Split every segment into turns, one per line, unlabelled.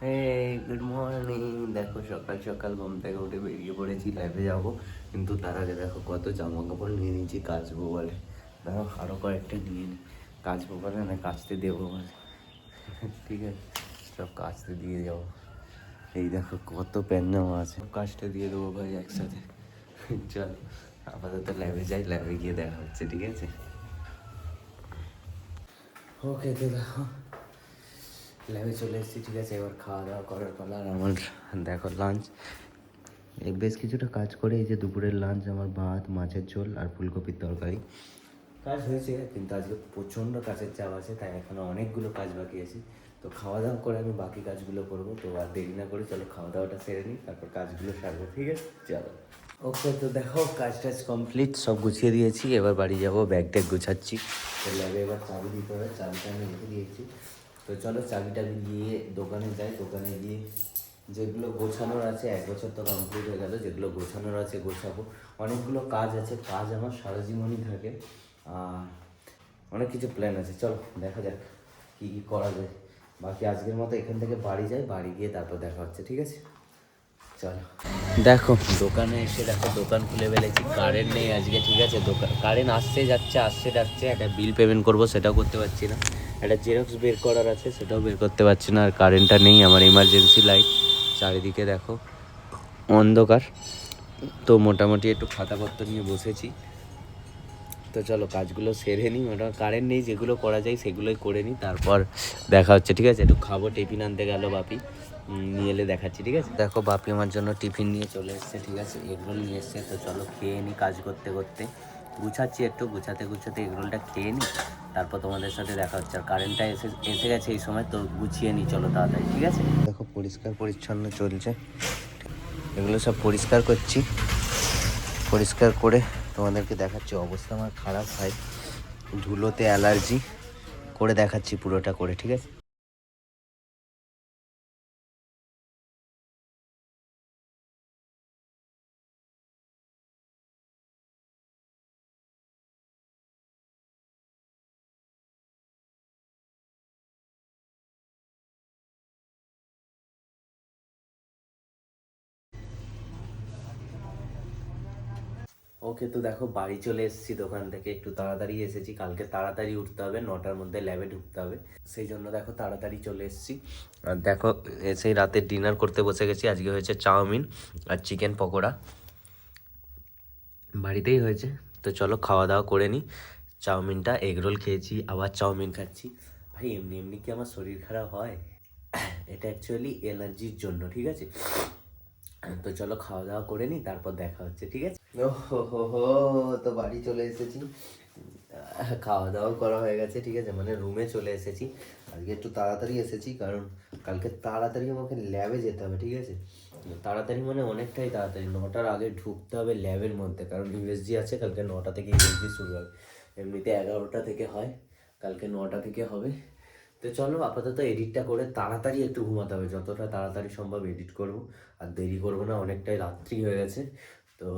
এই good morning. দেখো সকাল সকাল ঘুম থেকে উঠে বেরিয়ে পড়েছি, লাইভে যাব। কিন্তু তার আগে দেখো কত জামা কাপড় নিয়ে নিয়েছি কাচবো বলে। দেখো আরও কয়েকটা নিয়ে নিই, কাচবো বলে না কাচতে দেবো বলে। ঠিক আছে, সব কাচতে দিয়ে যাবো। এই দেখো কত প্যান্ট জামা আছে, কাচতে দিয়ে দেবো ভাই একসাথে। চল আপাতত ল্যাবে যাই, ল্যাবে গিয়ে দেখা হচ্ছে, ঠিক আছে? ওকে, তো দেখো ল্যাবে চলে এসেছি, ঠিক আছে? এবার খাওয়া দাওয়া করার পালা। আর আমার দেখো লাঞ্চ এই বেশ কিছুটা কাজ করে, এই যে দুপুরের লাঞ্চ আমার ভাত, মাছের ঝোল আর ফুলকপির তরকারি। কাজ হয়েছে, কিন্তু আজকে প্রচণ্ড কাজের চাপ আছে, তাই এখনও অনেকগুলো কাজ বাকি আছে। তো খাওয়া দাওয়া করে আমি বাকি কাজগুলো করবো। তো আর দেরি না করে চলো খাওয়া দাওয়াটা সেরে নিই, তারপর কাজগুলো সারবো, ঠিক আছে? চলো। ওকে, তো দেখো কাজ টাজ কমপ্লিট, সব গুছিয়ে দিয়েছি। এবার বাড়ি যাবো, ব্যাগ ট্যাগ গুছাচ্ছি। তো ল্যাবে এবার চাবি দিতে হবে, চাবিটা আমি রেখে দিয়েছি। তো চলো চাবিটা নিয়ে দোকানে যাই। দোকানে গিয়ে যেগুলো গোছানোর আছে, 1 বছর তো কমপ্লিট হয়ে গেল, যেগুলো গোছানোর আছে গোছাবো। অনেকগুলো কাজ আছে, কাজ আমার সারা জীবনই থাকে। আর অনেক কিছু প্ল্যান আছে, চলো দেখা যাক কী কী করা যায়। বাকি আজকের মতো এখান থেকে বাড়ি যাই, বাড়ি গিয়ে তারপর দেখা হচ্ছে, ঠিক আছে? চলো। দেখো দোকানে এসে দেখো দোকান খুলে ফেলেছি, কারেন্ট নেই আজকে, ঠিক আছে? দোকান কারেন্ট আসছে যাচ্ছে। একটা বিল পেমেন্ট করবো, সেটাও করতে পারছি না। একটা জেরক্স বের করার আছে, সেটাও বের করতে পারছি না। আর কারেন্টটা নেই, আমার ইমার্জেন্সি লাইট। চারিদিকে দেখো অন্ধকার। তো মোটামুটি একটু খাতাপত্র নিয়ে বসেছি। তো চলো কাজগুলো সেরে নিই, মোটামুটি কারেন্ট নেই, যেগুলো করা যায় সেগুলোই করে নিই, তারপর দেখা হচ্ছে, ঠিক আছে? একটু খাবো, টিফিন আনতে গেল বাপি, নিয়ে এলে দেখাচ্ছি, ঠিক আছে? দেখো বাপি আমার জন্য টিফিন নিয়ে চলে এসছে, ঠিক আছে? এগরোল নিয়ে এসছে। তো চলো খেয়ে নিই, কাজ করতে করতে গুছাচ্ছি, একটু গুছাতে এগরোলটা খেয়ে নিই, তারপর তোমাদের সাথে দেখা হচ্ছে। আর কারেন্টটা এসে গেছে এই সময়, তো গুছিয়ে নিই চলো তাড়াতাড়ি, ঠিক আছে? দেখো পরিষ্কার পরিচ্ছন্ন চলছে, এগুলো সব পরিষ্কার করছি। পরিষ্কার করে তোমাদেরকে দেখাচ্ছি। অবস্থা আমার খারাপ ভাই, ধুলোতে অ্যালার্জি, করে দেখাচ্ছি পুরোটা করে, ঠিক আছে? ওকে, তো দেখো বাড়ি চলে এসেছি দোকান থেকে, একটু তাড়াতাড়ি এসেছি, কালকে তাড়াতাড়ি উঠতে হবে, 9টার মধ্যে ল্যাবে ঢুকতে হবে, সেই জন্য দেখো তাড়াতাড়ি চলে এসেছি। আর দেখো এসেই রাতের ডিনার করতে বসে গেছি। আজকে হয়েছে চাউমিন আর চিকেন পকোড়া, বাড়িতেই হয়েছে। তো চলো খাওয়া দাওয়া করে নিই। চাউমিনটা, এগরোল খেয়েছি, আবার চাউমিন খাচ্ছি। ভাই এমনি এমনি কি আমার শরীর খারাপ হয়? এটা অ্যাকচুয়ালি এনার্জির জন্য, ঠিক আছে? তো চলো খাওয়া দাওয়া করে নিই, তারপর দেখা হচ্ছে, ঠিক আছে? ও হো হো, তো বাড়ি চলে এসেছি, খাওয়া দাওয়া করা হয়ে গেছে, ঠিক আছে? মানে রুমে চলে এসেছি। আজকে একটু তাড়াতাড়ি এসেছি, কারণ কালকে তাড়াতাড়ি আমাকে ল্যাবে যেতে হবে, ঠিক আছে? তাড়াতাড়ি মানে অনেকটাই তাড়াতাড়ি, 9টার আগে ঢুকতে হবে ল্যাবের মধ্যে, কারণ ইউএসজি আছে কালকে, 9টা থেকে ইউএসজি শুরু হবে। এমনিতে 11টা থেকে হয়, কালকে 9টা থেকে হবে। তো চলো আপাতত এডিটটা করে তাড়াতাড়ি একটু ঘুমাতে হবে, যতটা তাড়াতাড়ি সম্ভব এডিট করব। আর দেরি করবো না, অনেকটাই রাত্রি হয়ে গেছে। তো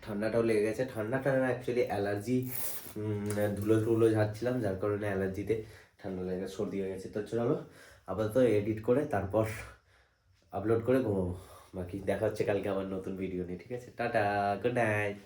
ঠান্ডাটাও লেগে গেছে, ঠান্ডাটা না অ্যাকচুয়ালি অ্যালার্জি, ধুলো টুলো ঝাড়ছিলাম, যার কারণে অ্যালার্জিতে ঠান্ডা লেগে সর্দি হয়ে গেছে। তো চলো আপাতত এডিট করে তারপর আপলোড করে ঘুমাবো। বাকি দেখা হচ্ছে কালকে আমার নতুন ভিডিও নিয়ে, ঠিক আছে? Tata, good night.